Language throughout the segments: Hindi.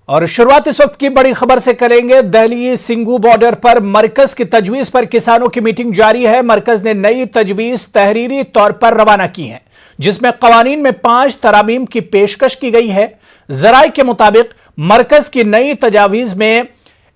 और शुरुआत इस वक्त की बड़ी खबर से करेंगे। दिल्ली सिंगू बॉर्डर पर मरकज की तजवीज पर किसानों की मीटिंग जारी है। मरकज ने नई तजवीज तहरीरी तौर पर रवाना की है, जिसमें कवानीन में 5 तरामीम की पेशकश की गई है। जराये के मुताबिक मरकज की नई तजावीज में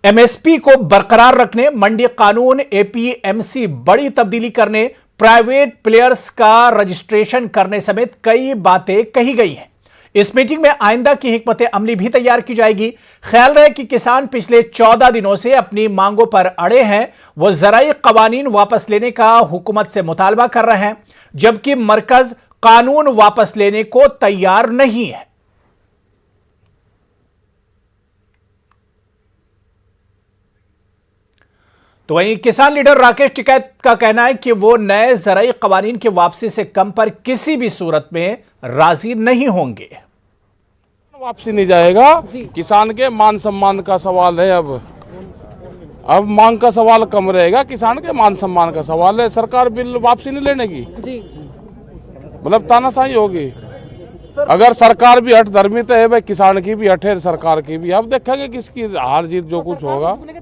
एमएसपी को बरकरार रखने, मंडी कानून, एपीएमसी बड़ी तब्दीली करने, प्राइवेट प्लेयर्स का रजिस्ट्रेशन करने समेत कई बातें कही गई हैं। इस मीटिंग में आइंदा की हिकमत अमली भी तैयार की जाएगी। ख्याल रहे कि किसान पिछले 14 दिनों से अपनी मांगों पर अड़े हैं। वो ज़राई कवानीन वापस लेने का हुकूमत से मुतालबा कर रहे हैं, जबकि मरकज कानून वापस लेने को तैयार नहीं है। तो वहीं किसान लीडर राकेश टिकैत का कहना है कि वो नए ज़राई कवानीन की वापसी से कम पर किसी भी सूरत में राजी नहीं होंगे। वापसी नहीं जाएगा। किसान के मान सम्मान का सवाल है। अब मांग का सवाल कम रहेगा, किसान के मान सम्मान का सवाल है। सरकार बिल वापसी नहीं लेने की, मतलब तानाशाही होगी। अगर सरकार भी हट धर्मी तो है भाई, किसान की भी हट है, सरकार की भी। अब देखेंगे किसकी हार जीत जो कुछ होगा। उसमें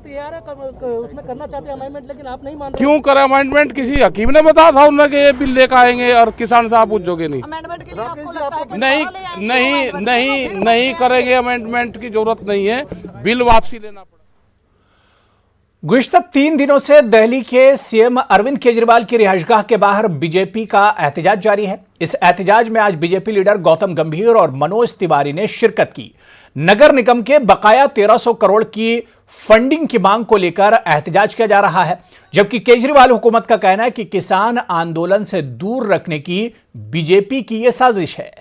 करना चाहते हैं अमेंडमेंट, लेकिन आप नहीं मान रहे। क्यों करे अमेंडमेंट? किसी हकीम ने बताया था उन्हें कि ये बिल लेकर आएंगे और किसान साहब पूछोगे नहीं। नहीं करेंगे। अमेंडमेंट की जरूरत नहीं है, बिल वापसी लेना पड़ा। गुज़िश्ता 3 दिनों से दिल्ली के सीएम अरविंद केजरीवाल की रिहाइशगाह के बाहर बीजेपी का एहतजाज जारी है। इस एहतजाज में आज बीजेपी लीडर गौतम गंभीर और मनोज तिवारी ने शिरकत की। नगर निगम के बकाया 1300 करोड़ की फंडिंग की मांग को लेकर एहतजाज किया जा रहा है, जबकि केजरीवाल हुकूमत का कहना है कि किसान आंदोलन से दूर रखने की बीजेपी की यह साजिश है।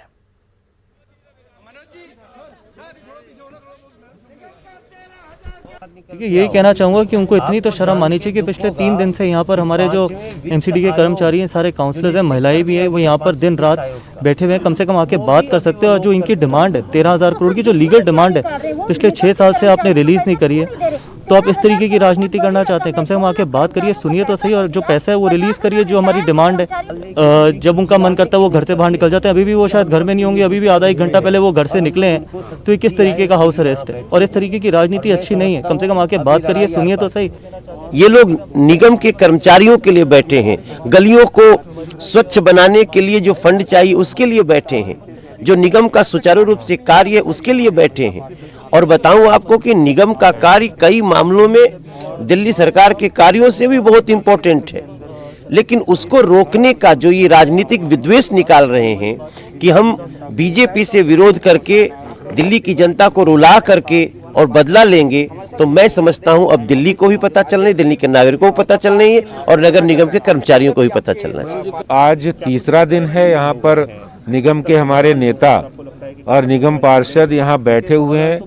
देखिए, यही कहना चाहूँगा कि उनको इतनी तो शर्म आनी चाहिए कि पिछले 3 दिन से यहाँ पर हमारे जो एमसीडी के कर्मचारी हैं, सारे काउंसलर्स हैं, महिलाएं भी हैं, वो यहाँ पर दिन रात बैठे हुए हैं। कम से कम आके बात कर सकते हैं। और जो इनकी डिमांड है 13,000 करोड़ की, जो लीगल डिमांड है, पिछले 6 साल से आपने रिलीज़ नहीं करी है। तो आप इस तरीके की राजनीति करना चाहते हैं, कम से कम आके बात करिए, सुनिए तो सही। और जो पैसा है वो रिलीज़ करिए, जो हमारी डिमांड है। जब उनका मन करता है वो घर से बाहर निकल जाते हैं। अभी भी वो शायद घर में नहीं होंगे, अभी भी आधा 1 घंटा पहले वो घर से निकले हैं। तो ये किस तरीके का हाउस अरेस्ट है? और इस तरीके की राजनीति अच्छी नहीं है। कम से कम आके बात करिए, सुनिए तो सही। ये लोग निगम के कर्मचारियों के लिए बैठे हैं, गलियों को स्वच्छ बनाने के लिए जो फंड चाहिए उसके लिए बैठे हैं, जो निगम का सुचारू रूप से कार्य है उसके लिए बैठे हैं। और बताऊं आपको कि निगम का कार्य कई मामलों में दिल्ली सरकार के कार्यों से भी बहुत इंपॉर्टेंट है, लेकिन उसको रोकने का जो ये राजनीतिक विद्वेष निकाल रहे हैं कि हम बीजेपी से विरोध करके दिल्ली की जनता को रुला करके और बदला लेंगे, तो मैं समझता हूं अब दिल्ली को भी पता चलना है, दिल्ली के नागरिकों को पता चलना है और नगर निगम के कर्मचारियों को भी पता चलना चाहिए। आज तीसरा दिन है, यहाँ पर निगम के हमारे नेता और निगम पार्षद यहाँ बैठे हुए हैं।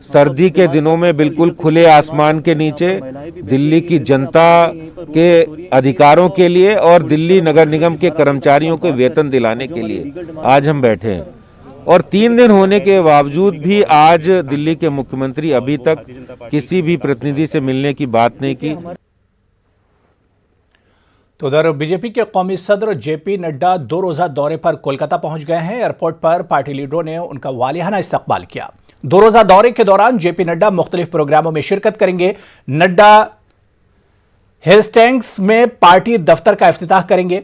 सर्दी के दिनों में बिल्कुल खुले आसमान के नीचे दिल्ली की जनता के अधिकारों के लिए और दिल्ली नगर निगम के कर्मचारियों को वेतन दिलाने के लिए आज हम बैठे हैं। और 3 दिन होने के बावजूद भी आज दिल्ली के मुख्यमंत्री अभी तक किसी भी प्रतिनिधि से मिलने की बात नहीं की। तो उधर बीजेपी के कौमी सदर जेपी नड्डा 2 रोजा दौरे पर कोलकाता पहुंच गए हैं। एयरपोर्ट पर पार्टी लीडरों ने उनका वालियाना इस्तकबाल किया। 2 रोजा दौरे के दौरान जेपी नड्डा मुख्तलिफ प्रोग्रामों में शिरकत करेंगे। नड्डा हेस्टेंग्स में पार्टी दफ्तर का इफ्तिताह करेंगे।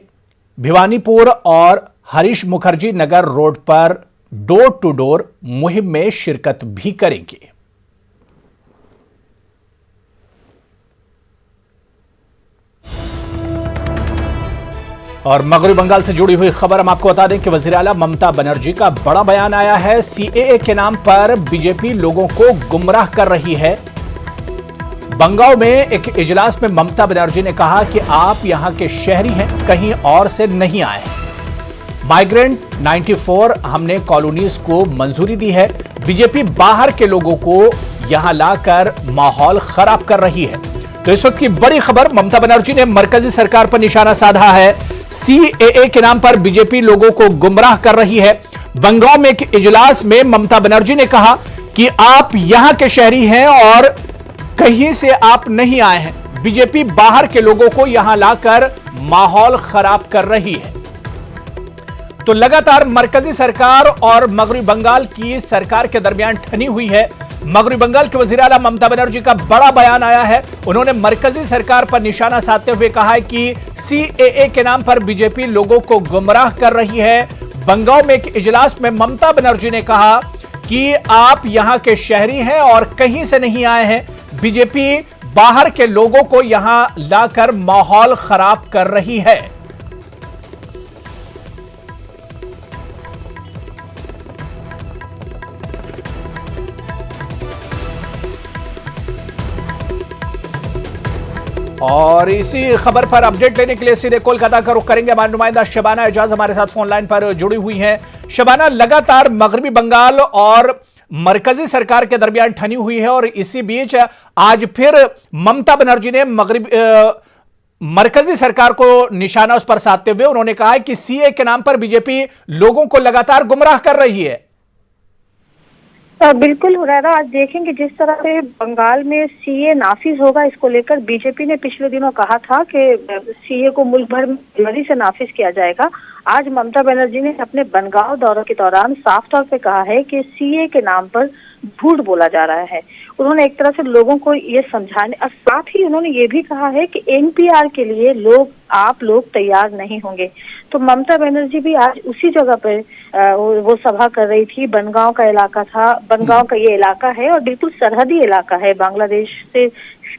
भिवानीपुर और हरीश मुखर्जी नगर रोड पर डोर टू डोर मुहिम में शिरकत भी करेंगे। और मगरबी बंगाल से जुड़ी हुई खबर हम आपको बता दें कि वज़ीर आला ममता बनर्जी का बड़ा बयान आया है। सीएए के नाम पर बीजेपी लोगों को गुमराह कर रही है। बंगाल में एक इजलास में ममता बनर्जी ने कहा कि आप यहां के शहरी हैं, कहीं और से नहीं आए हैं। माइग्रेंट 94 हमने कॉलोनीज को मंजूरी दी है। बीजेपी बाहर के लोगों को यहां लाकर माहौल खराब कर रही है। तो इस वक्त की बड़ी खबर, ममता बनर्जी ने मरकजी सरकार पर निशाना साधा है। सीएए के नाम पर बीजेपी लोगों को गुमराह कर रही है। बंगाल में एक इजलास में ममता बनर्जी ने कहा कि आप यहां के शहरी हैं और कहीं से आप नहीं आए हैं। बीजेपी बाहर के लोगों को यहां लाकर माहौल खराब कर रही है। तो लगातार मरकजी सरकार और मगरबी बंगाल की सरकार के दरमियान ठनी हुई है। मगरबी बंगाल के वजीर आला ममता बनर्जी का बड़ा बयान आया है। उन्होंने मरकजी सरकार पर निशाना साधते हुए कहा है कि सीएए के नाम पर बीजेपी लोगों को गुमराह कर रही है। बंगाल में एक इजलास में ममता बनर्जी ने कहा कि आप यहां के शहरी हैं और कहीं से नहीं आए हैं। बीजेपी बाहर के लोगों को यहां लाकर माहौल खराब कर रही है। और इसी खबर पर अपडेट लेने के लिए सीधे कोलकाता का रुख करेंगे। हमारे नुमाइंदा शबाना एजाज हमारे साथ फोन लाइन पर जुड़ी हुई हैं। शबाना, लगातार मगरबी बंगाल और मरकजी सरकार के दरमियान ठनी हुई है और इसी बीच आज फिर ममता बनर्जी ने मरकजी सरकार को निशाना उस पर साधते हुए उन्होंने कहा है कि सीए के नाम पर बीजेपी लोगों को लगातार गुमराह कर रही है। बिल्कुल हुरैरा, आज देखेंगे जिस तरह से बंगाल में सीए नाफिज होगा, इसको लेकर बीजेपी ने पिछले दिनों कहा था कि सीए को मुल्क भर में जनवरी से नाफिज किया जाएगा। आज ममता बनर्जी ने अपने बनगांव दौरे के दौरान साफ तौर पे कहा है कि सीए के नाम पर झूठ बोला जा रहा है। उन्होंने एक तरह से लोगों को ये समझाने और साथ ही उन्होंने ये भी कहा है कि एनपीआर के लिए आप लोग तैयार नहीं होंगे। तो ममता बनर्जी भी आज उसी जगह पर वो सभा कर रही थी। बनगांव का इलाका था, बनगांव का ये इलाका है और बिल्कुल सरहदी इलाका है, बांग्लादेश से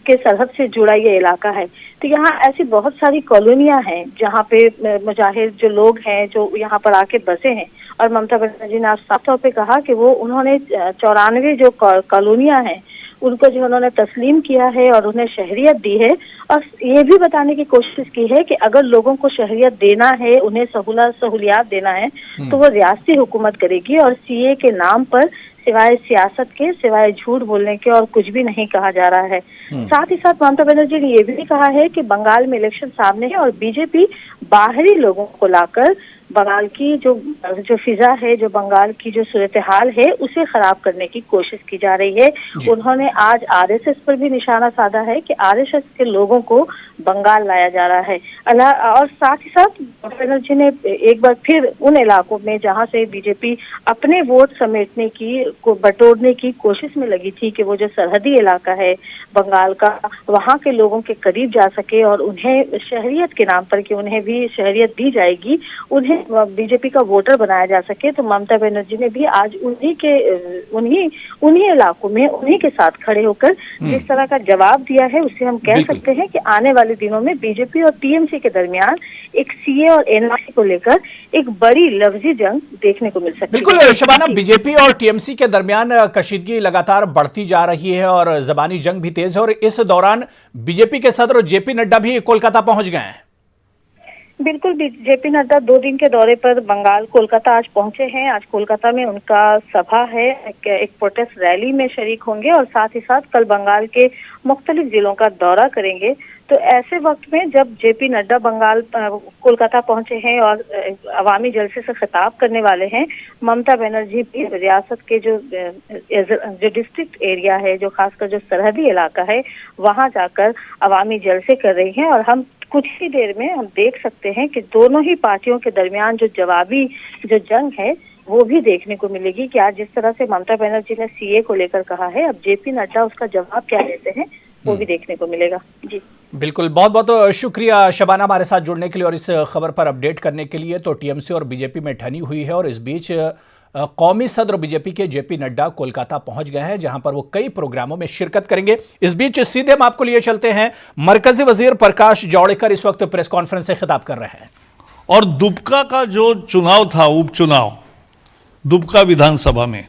के सरहद से जुड़ा ये इलाका है। तो यहाँ ऐसी बहुत सारी कॉलोनियां हैं जहाँ पे मुजाहिर जो लोग हैं जो यहाँ पर आके बसे हैं। और ममता बनर्जी ने आज साफ तौर पे कहा कि उन्होंने 94 जो कॉलोनियां हैं उनको जो उन्होंने तस्लीम किया है और उन्हें शहरियत दी है। और ये भी बताने की कोशिश की है कि अगर लोगों को शहरियत देना है, उन्हें सहूलियात देना है तो वो रियासती हुकूमत करेगी और सीए के नाम पर सिवाय सियासत के, सिवाय झूठ बोलने के और कुछ भी नहीं कहा जा रहा है। साथ ही साथ ममता बनर्जी ने ये भी कहा है कि बंगाल में इलेक्शन सामने है और बीजेपी बाहरी लोगों को लाकर बंगाल की जो फिजा है, जो बंगाल की जो सूरत हाल है, उसे खराब करने की कोशिश की जा रही है। उन्होंने आज आरएसएस पर भी निशाना साधा है कि आरएसएस के लोगों को बंगाल लाया जा रहा है। और साथ ही साथ बनर्जी ने एक बार फिर उन इलाकों में जहां से बीजेपी अपने वोट समेटने की बटोरने की कोशिश में लगी थी कि वो जो सरहदी इलाका है बंगाल का, वहां के लोगों के करीब जा सके और उन्हें शहरियत के नाम पर कि उन्हें भी शहरियत दी जाएगी, उन्हें बीजेपी का वोटर बनाया जा सके। तो ममता बनर्जी ने भी आज उन्हीं इलाकों में उन्हीं के साथ खड़े होकर जिस तरह का जवाब दिया है, उससे हम कह सकते हैं कि आने वाले दिनों में बीजेपी और टीएमसी के दरमियान एक सीए और एनआरसी को लेकर एक बड़ी लफ्जी जंग देखने को मिल सकती है। बिल्कुल शबाना, बीजेपी और टीएमसी के दरमियान कशीदगी लगातार बढ़ती जा रही है और जबानी जंग भी तेज है और इस दौरान बीजेपी के सदर जेपी नड्डा भी कोलकाता पहुंच गए हैं। बिल्कुल, जेपी नड्डा 2 दिन के दौरे पर बंगाल कोलकाता आज पहुंचे हैं। आज कोलकाता में उनका सभा है, एक प्रोटेस्ट रैली में शरीक होंगे और साथ ही साथ कल बंगाल के मुख्तलिफ जिलों का दौरा करेंगे। तो ऐसे वक्त में जब जेपी नड्डा कोलकाता पहुंचे हैं और अवामी जलसे से खिताब करने वाले हैं, ममता बनर्जी भी रियासत के जो डिस्ट्रिक्ट एरिया है, जो खासकर जो सरहदी इलाका है, वहां जाकर अवामी जलसे कर रही हैं। और हम कुछ ही देर में हम देख सकते हैं कि दोनों ही पार्टियों के दरमियान जो जवाबी जो जंग है वो भी देखने को मिलेगी कि आज जिस तरह से ममता बनर्जी ने सीए को लेकर कहा है, अब जेपी नड्डा उसका जवाब क्या देते हैं वो भी देखने को मिलेगा। जी बिल्कुल, बहुत बहुत शुक्रिया शबाना हमारे साथ जुड़ने के लिए और इस खबर पर अपडेट करने के लिए। तो टीएमसी और बीजेपी में ठनी हुई है और इस बीच कौमी सदर बीजेपी के जेपी नड्डा कोलकाता पहुंच गए हैं जहां पर वो कई प्रोग्रामों में शिरकत करेंगे। इस बीच सीधे हम आपको लिए चलते हैं, मरकजी वजीर प्रकाश जावड़ेकर इस वक्त प्रेस कॉन्फ्रेंस से खिताब कर रहे हैं। और दुबका का जो चुनाव था, उपचुनाव दुबका विधानसभा में,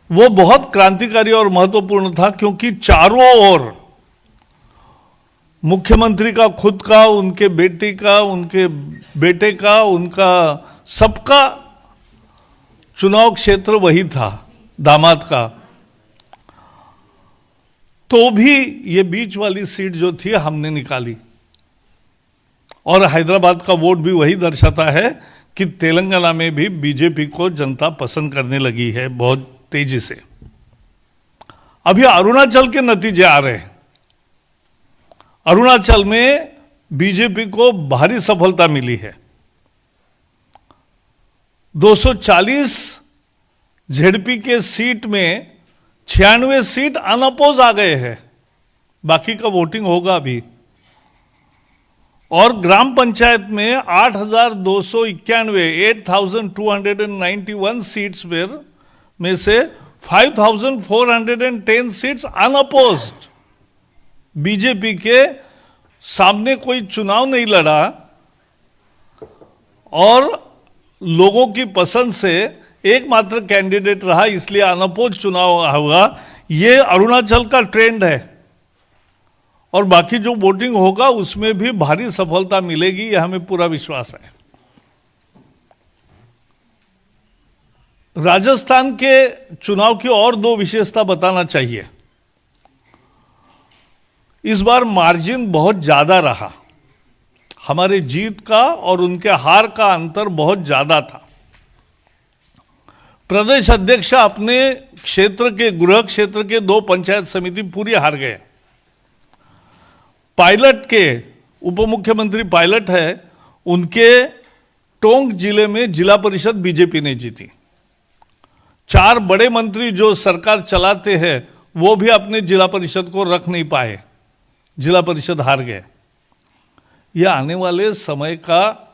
वो बहुत क्रांतिकारी और महत्वपूर्ण था क्योंकि चारों ओर मुख्यमंत्री का खुद का, उनके बेटी का, उनके बेटे का, उनका सबका चुनाव क्षेत्र वही था, दामाद का। तो भी ये बीच वाली सीट जो थी हमने निकाली और हैदराबाद का वोट भी वही दर्शाता है कि तेलंगाना में भी बीजेपी को जनता पसंद करने लगी है बहुत तेजी से। अभी अरुणाचल के नतीजे आ रहे हैं। अरुणाचल में बीजेपी को भारी सफलता मिली है 240 जेडपी के सीट में 96 सीट अनअपोज आ गए हैं, बाकी का वोटिंग होगा अभी। और ग्राम पंचायत में 8,291 सीट्स में से 5,410 सीट्स अनअपोज्ड। बीजेपी के सामने कोई चुनाव नहीं लड़ा और लोगों की पसंद से एकमात्र कैंडिडेट रहा, इसलिए अनअपोज चुनाव हुआ। ये अरुणाचल का ट्रेंड है और बाकी जो वोटिंग होगा उसमें भी भारी सफलता मिलेगी, यह हमें पूरा विश्वास है। राजस्थान के चुनाव की और दो विशेषता बताना चाहिए। इस बार मार्जिन बहुत ज्यादा रहा, हमारे जीत का और उनके हार का अंतर बहुत ज्यादा था। प्रदेश अध्यक्ष अपने क्षेत्र के गृह क्षेत्र के 2 पंचायत समिति पूरी हार गए। पायलट के उप मुख्यमंत्री पायलट है, उनके टोंक जिले में जिला परिषद बीजेपी ने जीती। 4 बड़े मंत्री जो सरकार चलाते हैं वो भी अपने जिला परिषद को रख नहीं पाए, जिला परिषद हार गए। यह आने वाले समय का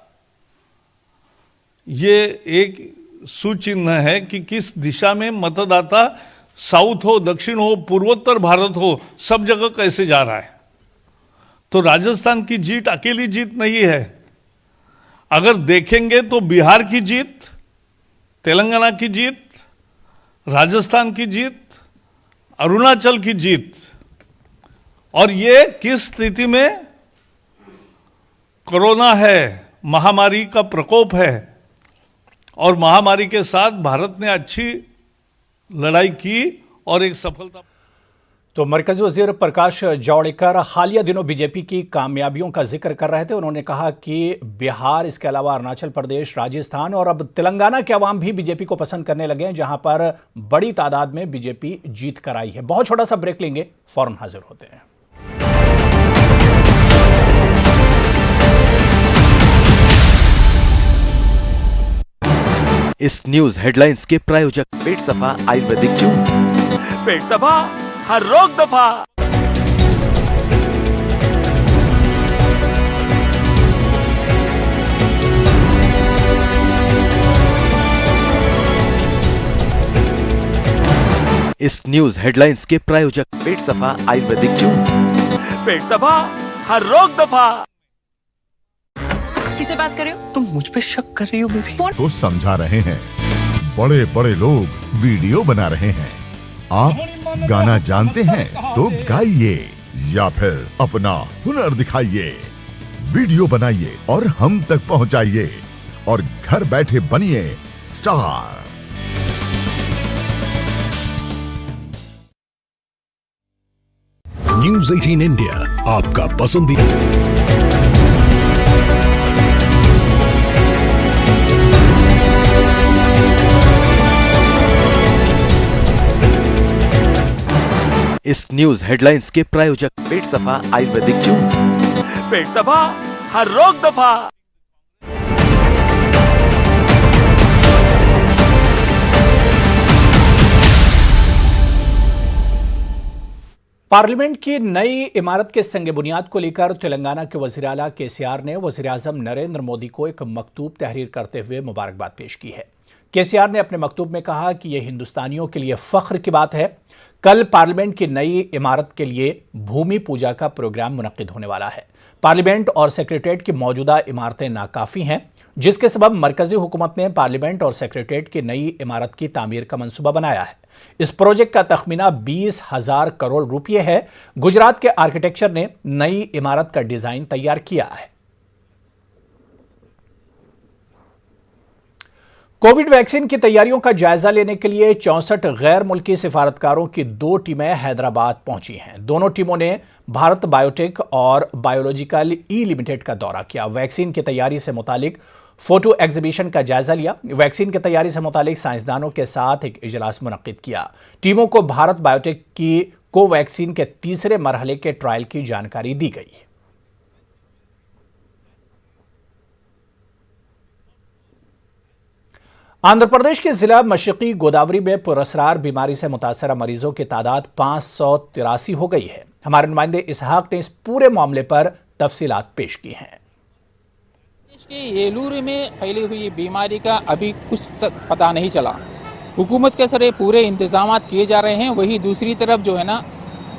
ये एक सुचिन्ह है कि किस दिशा में मतदाता साउथ हो, दक्षिण हो, पूर्वोत्तर भारत हो, सब जगह कैसे जा रहा है। तो राजस्थान की जीत अकेली जीत नहीं है। अगर देखेंगे तो बिहार की जीत, तेलंगाना की जीत, राजस्थान की जीत, अरुणाचल की जीत, और ये किस स्थिति में कोरोना है, महामारी का प्रकोप है, और महामारी के साथ भारत ने अच्छी लड़ाई की और एक सफलता। तो मरकजी वजीर प्रकाश जावड़ेकर हालिया दिनों बीजेपी की कामयाबियों का जिक्र कर रहे थे। उन्होंने कहा कि बिहार, इसके अलावा अरुणाचल प्रदेश, राजस्थान और अब तेलंगाना के अवाम भी बीजेपी को पसंद करने लगे हैं, जहां पर बड़ी तादाद में बीजेपी जीत कर आई है। बहुत छोटा सा ब्रेक लेंगे, फौरन हाजिर होते हैं। इस न्यूज हेडलाइंस के प्रायोजक पेट सफा आयुर्वेदिक जून। पेट सफा, हर रोग दफा। इस न्यूज हेडलाइंस के प्रायोजक पेट सफा आयुर्वेदिक जून। पेट सफा, हर रोग दफा। किससे बात कर रहे हो? तुम मुझ पे शक कर रही हो बेबी? तो समझा रहे हैं, बड़े बड़े लोग वीडियो बना रहे हैं। आप गाना जानते हैं तो गाइए या फिर अपना हुनर दिखाइए। वीडियो बनाइए और हम तक पहुंचाइए और घर बैठे बनिए स्टार। न्यूज़ 18 इंडिया, आपका पसंदीदा। इस न्यूज हेडलाइंस के प्रायोजक पेट सफा आयुर्वेदिक जून। पेट सफा, हर रोग दफा। पार्लियामेंट की नई इमारत के संग बुनियाद को लेकर तेलंगाना के वजीर आला केसीआर ने वजीर आजम नरेंद्र मोदी को एक मकतूब तहरीर करते हुए मुबारकबाद पेश की है। केसीआर ने अपने मकतूब में कहा कि यह हिंदुस्तानियों के लिए फख्र की बात है। कल पार्लियामेंट की नई इमारत के लिए भूमि पूजा का प्रोग्राम मुनक्किद होने वाला है। पार्लियामेंट और सेक्रेटेरिएट की मौजूदा इमारतें नाकाफी हैं, जिसके सबब मरकजी हुकूमत ने पार्लियामेंट और सेक्रेटेरिएट की नई इमारत की तामीर का मंसूबा बनाया है। इस प्रोजेक्ट का तखमीना 20,000 करोड़ रुपये है। गुजरात के आर्किटेक्चर ने नई इमारत का डिजाइन तैयार किया है। कोविड वैक्सीन की तैयारियों का जायजा लेने के लिए 64 गैर मुल्की सिफारतकारों की 2 टीमें हैदराबाद पहुंची हैं। दोनों टीमों ने भारत बायोटेक और बायोलॉजिकल ई लिमिटेड का दौरा किया। वैक्सीन की तैयारी से मुतालिक फोटो एग्जीबिशन का जायजा लिया। वैक्सीन की तैयारी से मुतालिक साइंसदानों के साथ एक इजलास मुनक्किद किया। टीमों को भारत बायोटेक की कोवैक्सीन के तीसरे मरहले के ट्रायल की जानकारी दी गई। आंध्र प्रदेश के जिला मशरकी गोदावरी में पुरस्रार बीमारी से मुतासरा मरीजों की तादाद 583 हो गई है। हमारे नुमाइंदे इसहाक ने इस पूरे मामले पर तफसीलात पेश की हैं। देश के येलूर में फैली हुई बीमारी का अभी कुछ तक पता नहीं चला। हुकूमत के तरफ पूरे इंतजाम किए जा रहे हैं, वही दूसरी तरफ जो है ना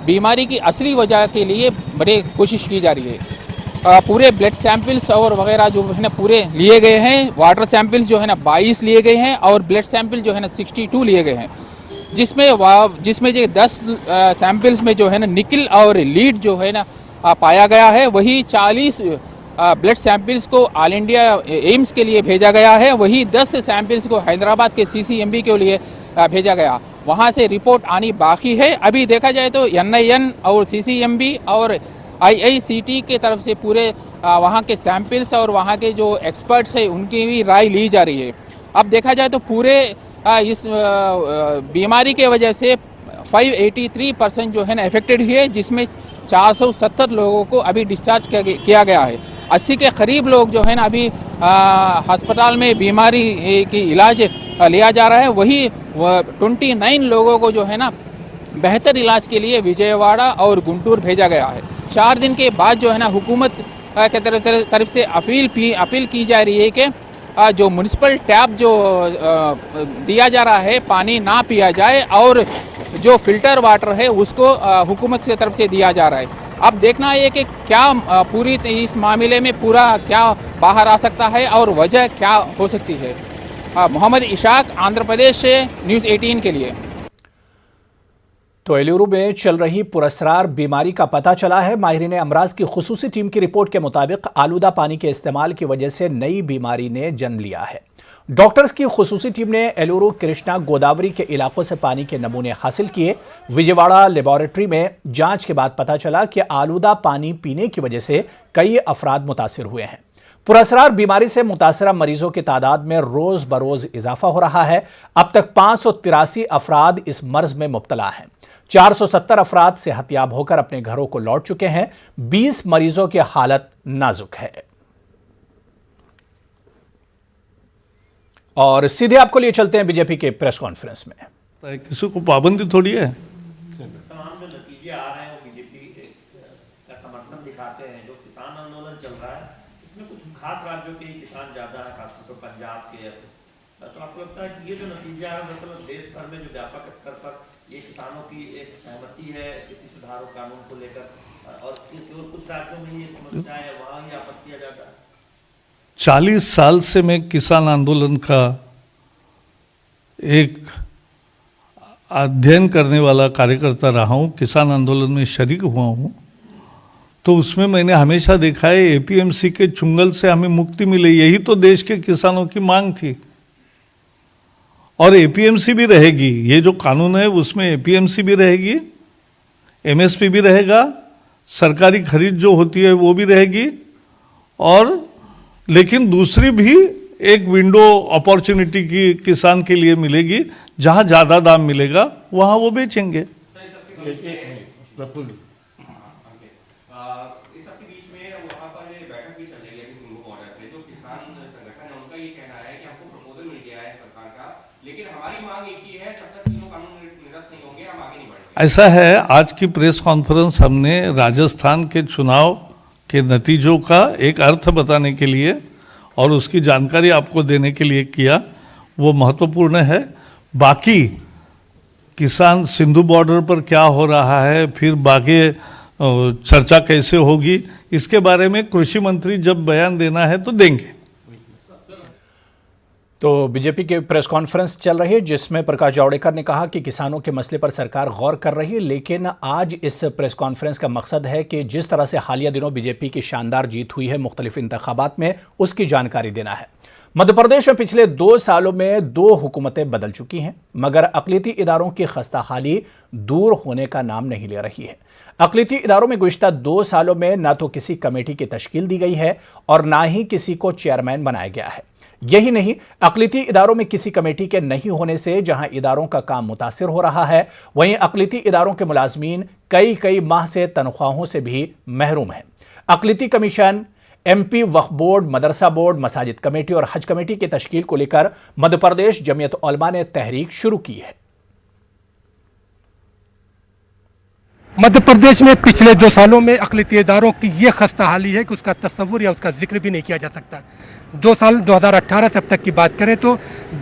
बीमारी की असली वजह के लिए बड़े कोशिश की जा रही है। पूरे ब्लड सैंपल्स और वगैरह जो है ना पूरे लिए गए हैं। वाटर सैंपल्स जो है ना 22 लिए गए हैं और ब्लड सैंपल जो है ना 62 लिए गए हैं, जिसमें जो 10 सैंपल्स में जो है ना निकल और लीड जो है ना पाया गया है। वही 40 ब्लड सैंपल्स को ऑल इंडिया एम्स के लिए भेजा गया है। वही 10 सैंपल्स को हैदराबाद के CCMB के लिए भेजा गया, वहाँ से रिपोर्ट आनी बाकी है। अभी देखा जाए तो NIN और CCMB और IICT के तरफ से पूरे वहाँ के सैंपल्स और वहाँ के जो एक्सपर्ट्स हैं उनकी भी राय ली जा रही है। अब देखा जाए तो पूरे इस बीमारी के वजह से 583% जो है ना अफेक्टेड हुए, जिसमें 470 लोगों को अभी डिस्चार्ज किया गया है। 80 के करीब लोग जो है ना अभी अस्पताल में बीमारी की इलाज लिया जा रहा है। वही 29 लोगों को जो है ना बेहतर इलाज के लिए विजयवाड़ा और गुंटूर भेजा गया है। 4 दिन के बाद जो है ना हुकूमत के तरफ से अपील की जा रही है कि जो म्युनिसिपल टैप जो दिया जा रहा है पानी ना पिया जाए और जो फिल्टर वाटर है उसको हुकूमत की तरफ से दिया जा रहा है। अब देखना है कि क्या पूरी इस मामले में पूरा क्या बाहर आ सकता है और वजह क्या हो सकती है। मोहम्मद इशाक, आंध्र प्रदेश से न्यूज़ 18 के लिए। तो एलूरू में चल रही पुरस्रार बीमारी का पता चला है। माहिरीन अमराज की खुसूसी टीम की रिपोर्ट के मुताबिक आलूदा पानी के इस्तेमाल की वजह से नई बीमारी ने जन्म लिया है। डॉक्टर्स की खुसूसी टीम ने एलूरू, कृष्णा, गोदावरी के इलाकों से पानी के नमूने हासिल किए। विजयवाड़ा लेबोरेटरी में जांच के बाद पता चला कि आलूदा पानी पीने की वजह से कई अफराद मुतासिर हुए हैं। पुरस्रार बीमारी से मुतासरा मरीजों की तादाद में रोज बरोज इजाफा हो रहा है। अब तक 583 अफराद इस मर्ज में मुब्तला हैं। 470 अफराद सेहतयाब होकर अपने घरों को लौट चुके हैं। 20 मरीजों की हालत नाजुक है। और सीधे आपको लिए चलते हैं बीजेपी के प्रेस कॉन्फ्रेंस में। किसी को पाबंदी थोड़ी है। तमाम जो नतीजे आ रहे हैं वो बीजेपी का समर्थन दिखाते हैं। जो किसान आंदोलन चल रहा है इसमें कुछ खास राज्यों के ही किसान ज्यादा है, खासतौर पर पंजाब के। तो आपको लगता है कि ये जो नतीजे आ रहे हैं दरअसल देश भर में जो व्यापक स्तर पर ये किसानों की एक सहमति है किसी सुधार और कानून को लेकर, और कुछ राज्यों में ये समस्या है वहां ही आपत्तियां ज्यादा है? 40 साल से मैं किसान आंदोलन का एक अध्ययन करने वाला कार्यकर्ता रहा हूं, किसान आंदोलन में शरीक हुआ हूं। तो उसमें मैंने हमेशा देखा है APMC के चुंगल से हमें मुक्ति मिले, यही तो देश के किसानों की मांग थी। और APMC भी रहेगी, ये जो कानून है उसमें APMC भी रहेगी, MSP भी रहेगा, सरकारी खरीद जो होती है वो भी रहेगी, और लेकिन दूसरी भी एक विंडो अपॉर्चुनिटी की किसान के लिए मिलेगी, जहां ज्यादा दाम मिलेगा वहां वो बेचेंगे। ऐसा है, आज की प्रेस कॉन्फ्रेंस हमने राजस्थान के चुनाव के नतीजों का एक अर्थ बताने के लिए और उसकी जानकारी आपको देने के लिए किया, वो महत्वपूर्ण है। बाकी किसान सिंधु बॉर्डर पर क्या हो रहा है, फिर बाकी चर्चा कैसे होगी, इसके बारे में कृषि मंत्री जब बयान देना है तो देंगे। तो बीजेपी की प्रेस कॉन्फ्रेंस चल रही है जिसमें प्रकाश जावड़ेकर ने कहा कि किसानों के मसले पर सरकार गौर कर रही है, लेकिन आज इस प्रेस कॉन्फ्रेंस का मकसद है कि जिस तरह से हालिया दिनों बीजेपी की शानदार जीत हुई है मुख्तलिफ इंतखाबात में, उसकी जानकारी देना है। मध्य प्रदेश में पिछले 2 सालों में 2 हुकूमतें बदल चुकी हैं, मगर अक़लियती इदारों की खस्ताहाली दूर होने का नाम नहीं ले रही है। अक़लियती इदारों में गुज़िश्ता 2 सालों में न तो किसी कमेटी की तश्कील दी गई है और ना ही किसी को चेयरमैन बनाया गया है। यही नहीं, अक़लियती इदारों में किसी कमेटी के नहीं होने से जहां इदारों का काम मुतासिर हो रहा है, वहीं अक़लियती इदारों के मुलाजमीन कई माह से तनख्वाहों से भी महरूम हैं। अक़लियती कमीशन, एमपी वक्फ बोर्ड, मदरसा बोर्ड, मसाजिद कमेटी और हज कमेटी की तश्कील को लेकर मध्य प्रदेश जमीयत उलमा ने तहरीक शुरू की है। मध्य प्रदेश में पिछले 2 सालों में अक़लियती इदारों की ये खस्ता हाली है कि उसका तस्वुर या उसका जिक्र भी नहीं किया जा सकता। 2 साल 2018 से अब तक की बात करें तो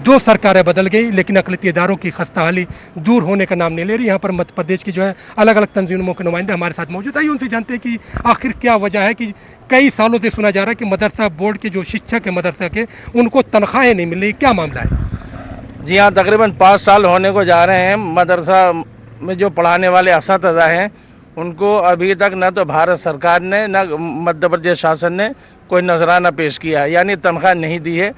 2 सरकारें बदल गई, लेकिन अक़लियती इदारों की खस्ता हाली दूर होने का नाम नहीं ले रही। यहाँ पर मध्य प्रदेश की जो है अलग अलग तंजीमों के नुमाइंदे हमारे साथ मौजूद है। उनसे जानते हैं कि आखिर क्या वजह है कि कई सालों से सुना जा रहा है कि मदरसा बोर्ड के जो शिक्षक है मदरसा के, उनको तनख्वाहें नहीं मिल रही, क्या मामला है? जी हाँ, तकरीबन 5 साल होने को जा रहे हैं। मदरसा में जो पढ़ाने वाले असातिज़ा हैं उनको अभी तक न तो भारत सरकार ने न मध्य प्रदेश शासन ने कोई नजराना पेश किया है, यानी तनख्वाह नहीं दी है।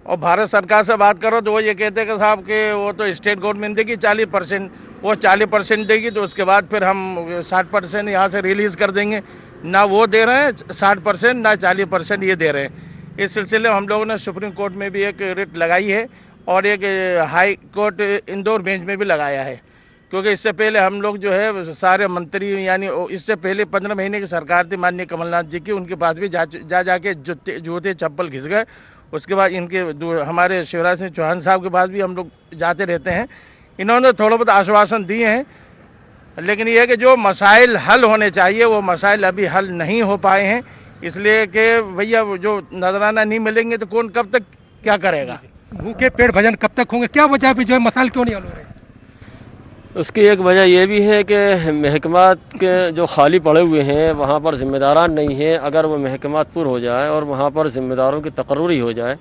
और भारत सरकार से बात करो तो वो ये कहते हैं कि साहब कि वो तो स्टेट गवर्नमेंट देगी 40%, वो 40% देगी तो उसके बाद फिर हम 60% यहाँ से रिलीज़ कर देंगे। ना वो दे रहे हैं 60%, ना 40% ये दे रहे हैं। इस सिलसिले में हम लोगों ने सुप्रीम कोर्ट में भी एक रिट लगाई है और एक हाई कोर्ट इंदौर बेंच में भी लगाया है, क्योंकि इससे पहले हम लोग जो है सारे मंत्री, यानी इससे पहले 15 महीने की सरकार थी माननीय कमलनाथ जी की, उनके पास भी जाके जूते चप्पल घिस गए। उसके बाद इनके हमारे शिवराज सिंह चौहान साहब के पास भी हम लोग जाते रहते हैं। इन्होंने थोड़ा बहुत आश्वासन दिए हैं, लेकिन ये है कि जो मसाइल हल होने चाहिए वो मसाइल अभी हल नहीं हो पाए हैं। इसलिए कि भैया जो नजराना नहीं मिलेंगे तो कौन कब तक क्या करेगा? भूखे पेट भजन कब तक होंगे? क्या वजह भी जो है मसाइल क्यों नहीं हल हो रहे? उसकी एक वजह यह भी है कि महकमात के जो खाली पड़े हुए हैं वहाँ पर जिम्मेदारान नहीं हैं। अगर वो महकमात पूर हो जाए और वहाँ पर जिम्मेदारों की तकर्रुरी हो जाए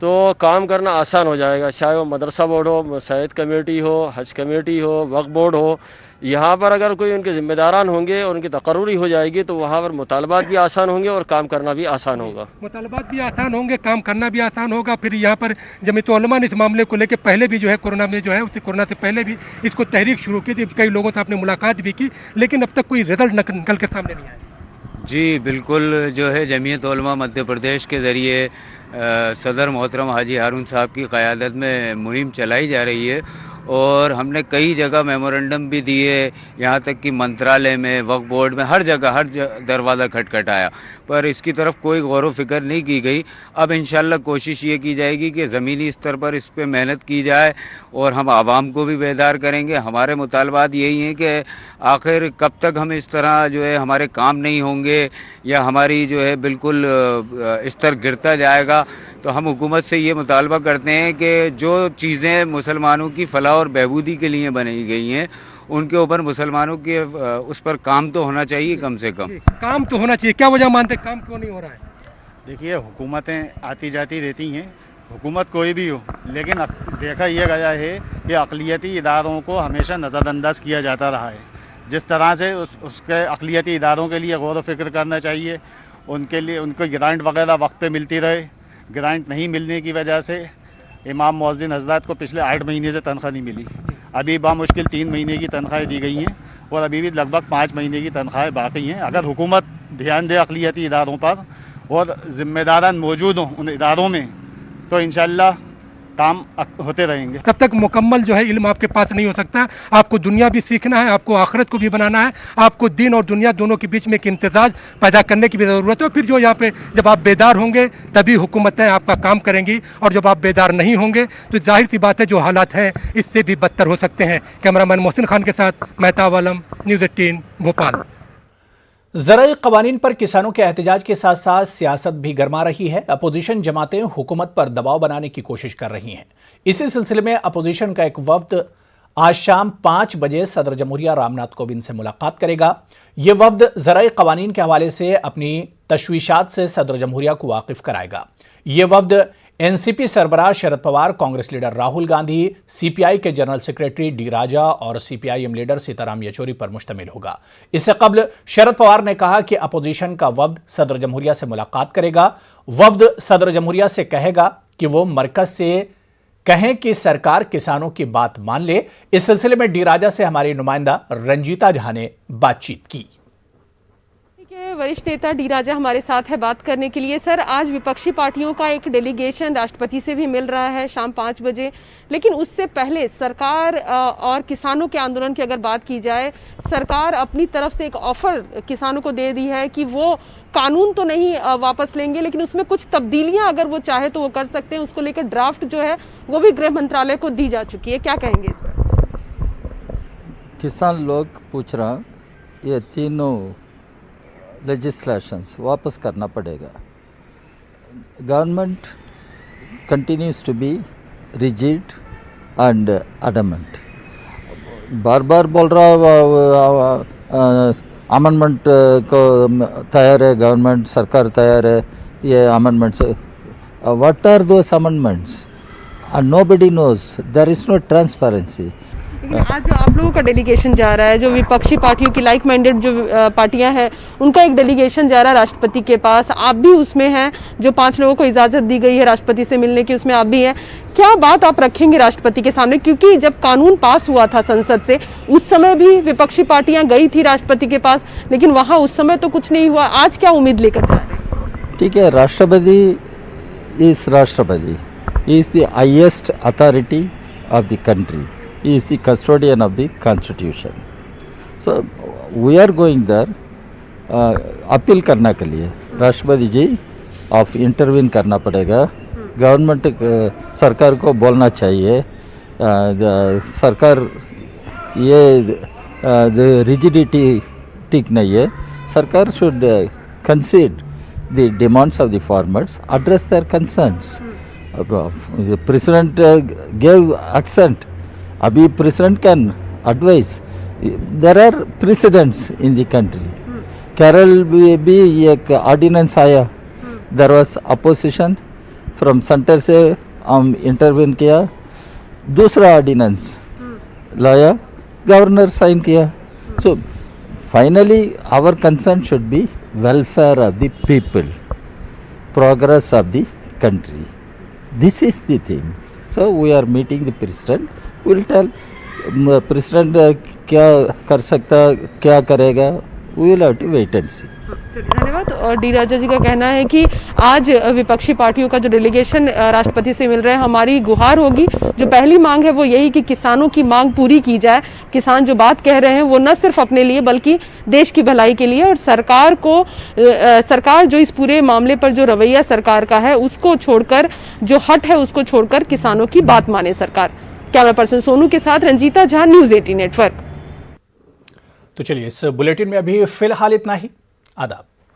तो काम करना आसान हो जाएगा। चाहे वो मदरसा बोर्ड हो, मसाजिद कमेटी हो, हज कमेटी हो, वक्फ बोर्ड हो, यहाँ पर अगर कोई उनके जिम्मेदारान होंगे और उनकी तकर्रुरी हो जाएगी तो वहाँ पर मुतालबात भी आसान होंगे और काम करना भी आसान होगा। मुतालबात भी आसान होंगे, काम करना भी आसान होगा। फिर यहाँ पर जमीयत उलमा ने इस मामले को लेकर पहले भी जो है कोरोना में जो है उससे कोरोना से पहले भी इसको तहरीक शुरू की थी, कई लोगों से आपने मुलाकात भी की, लेकिन अब तक कोई रिजल्ट निकल के सामने नहीं आया। जी बिल्कुल, जो है जमीयत उलमा मध्य प्रदेश के ज़रिए सदर मोहतरम हाजी हारून साहब की क़यादत में मुहिम चलाई जा रही है और हमने कई जगह मेमोरेंडम भी दिए, यहाँ तक कि मंत्रालय में, वक्फ बोर्ड में, हर जगह दरवाज़ा खटखटाया, पर इसकी तरफ कोई गौर व फिक्र नहीं की गई। अब इंशाल्लाह कोशिश ये की जाएगी कि ज़मीनी स्तर पर इस पर मेहनत की जाए और हम आवाम को भी बेदार करेंगे। हमारे मुतालबात यही हैं कि आखिर कब तक हम इस तरह जो है हमारे काम नहीं होंगे या हमारी जो है बिल्कुल स्तर गिरता जाएगा। तो हम हुकूमत से ये मुतालबा करते हैं कि जो चीज़ें मुसलमानों की फलाह और बहबूदी के लिए बनाई गई हैं उनके ऊपर मुसलमानों के उस पर काम तो होना चाहिए, कम से कम काम तो होना चाहिए। क्या वजह मानते काम क्यों नहीं हो रहा है? देखिए, हुकूमतें आती जाती रहती हैं, हुकूमत कोई भी हो, लेकिन देखा यह गया है कि अक़लियती इदारों को हमेशा नज़रअंदाज किया जाता रहा है। जिस तरह से उसके अक़लियती इदारों के लिए गौर व फिक्र करना चाहिए, उनके लिए उनको ग्रांट वगैरह वक्त पे मिलती रहे। ग्रांट नहीं मिलने की वजह से इमाम मुअज्जिन हज़रात को पिछले 8 महीने से तनख्वाह नहीं मिली। अभी बामुश्किल 3 महीने की तनख्वाहें दी गई हैं और अभी भी लगभग 5 महीने की तनख्वाहें बाकी हैं। अगर हुकूमत ध्यान दे अक़लियती इदारों पर और ज़िम्मेदारान मौजूद हों उन इदारों में तो इंशाअल्लाह काम होते रहेंगे। तब तक मुकम्मल जो है इल्म आपके पास नहीं हो सकता। आपको दुनिया भी सीखना है, आपको आखिरत को भी बनाना है, आपको दिन और दुनिया दोनों के बीच में एक इम्तिजाज पैदा करने की भी ज़रूरत है। फिर जो यहाँ पे जब आप बेदार होंगे तभी हुकूमतें आपका काम करेंगी, और जब आप बेदार नहीं होंगे तो जाहिर सी बात है जो हालात हैं इससे भी बदतर हो सकते हैं। कैमरामैन मोहसिन खान के साथ मेहताब आलम, न्यूज़ 18 भोपाल। ज़राई क़वानीन पर किसानों के एहतजाज के साथ साथ सियासत भी गरमा रही है। अपोजिशन जमातें हुकूमत पर दबाव बनाने की कोशिश कर रही हैं। इसी सिलसिले में अपोजिशन का एक वफ्द आज शाम 5 बजे सदर जमहूरिया रामनाथ कोविंद से मुलाकात करेगा। ये वफ्द ज़राई क़वानीन के हवाले से अपनी तशवीशात से सदर जमहूरिया को वाकिफ कराएगा। ये वफ्द NCP सरबराह Sharad Pawar, Congress leader Rahul Gandhi, CPI के जनरल सेक्रेटरी डी राजा और सीपीआईएम लीडर सीताराम येचुरी पर मुश्तमिल होगा। इससे कबल शरद पवार ने कहा कि अपोजिशन का वफ्द सदर जमहूरिया से मुलाकात करेगा। वफ्द सदर जमहूरिया से कहेगा कि वो मरकज से कहें कि सरकार किसानों की बात मान ले। इस सिलसिले में डी राजा से हमारी नुमाइंदा रंजीता झा ने बातचीत की। के वरिष्ठ नेता डी राजा हमारे साथ है बात करने के लिए। सर, आज विपक्षी पार्टियों का एक डेलीगेशन राष्ट्रपति से भी मिल रहा है शाम 5 बजे, लेकिन उससे पहले सरकार और किसानों के आंदोलन की अगर बात की जाए, सरकार अपनी तरफ से एक ऑफर किसानों को दे दी है कि वो कानून तो नहीं वापस लेंगे, लेकिन उसमें कुछ तब्दीलियां अगर वो चाहे तो वो कर सकते हैं। उसको लेकर ड्राफ्ट जो है वो भी गृह मंत्रालय को दी जा चुकी है। क्या कहेंगे इस पर? किसान लोग पूछ रहा ये तीनों लेजिस्लेशंस वापस करना पड़ेगा। Government continues to be rigid and adamant. बार बार बोल रहा अमेंडमेंट को तैयार है, गवर्नमेंट सरकार तैयार है ये amendments. What are those amendments? Nobody knows, there is no transparency. आज जो आप लोगों का डेलीगेशन जा रहा है, जो विपक्षी पार्टियों की लाइक माइंडेड जो पार्टियां हैं, उनका एक डेलीगेशन जा रहा है राष्ट्रपति के पास, आप भी उसमें हैं। जो 5 लोगों को इजाजत दी गई है राष्ट्रपति से मिलने की, उसमें आप भी हैं। क्या बात आप रखेंगे राष्ट्रपति के सामने? क्योंकि जब कानून पास हुआ था संसद से, उस समय भी विपक्षी पार्टियां गई थी राष्ट्रपति के पास, लेकिन वहां उस समय तो कुछ नहीं हुआ। आज क्या उम्मीद लेकर जा रहे हैं? ठीक है, राष्ट्रपति is the highest authority of the country. He is the custodian of the constitution. So we are going there appeal करने के लिए राष्ट्रपति जी आप इंटरवीन करना पड़ेगा. गवर्नमेंट सरकार को बोलना चाहिए सरकार ये रिजिडिटी ठीक नहीं है. सरकार should कंसीड the demands of the farmers, address their concerns. The president gave accent. Abhi president can advise. There are precedents in the country. Kerala में भी एक ordinance आया. There was opposition from center से हम intervene किया. दूसरा ordinance लाया, governor sign किया. So finally our concern should be welfare of the people, progress of the country. This is the thing. So we are meeting the president. We will tell president क्या कर सकता, क्या करेगा. We will have to wait and see. धन्यवाद. और डी राजा जी का कहना है कि आज विपक्षी पार्टियों का जो डेलीगेशन राष्ट्रपति से मिल रहा है, हमारी गुहार होगी. जो पहली मांग है वो यही कि किसानों की मांग पूरी की जाए. किसान जो बात कह रहे हैं वो न सिर्फ अपने लिए बल्कि देश की भलाई के लिए, और सरकार जो इस पूरे मामले पर जो रवैया सरकार का है उसको छोड़कर, जो हट है उसको छोड़कर किसानों की बात माने सरकार. कैमरा पर्सन सोनू के साथ रंजीता झा, न्यूज़ 18 नेटवर्क. तो चलिए इस बुलेटिन में अभी फिलहाल इतना ही. आदाब.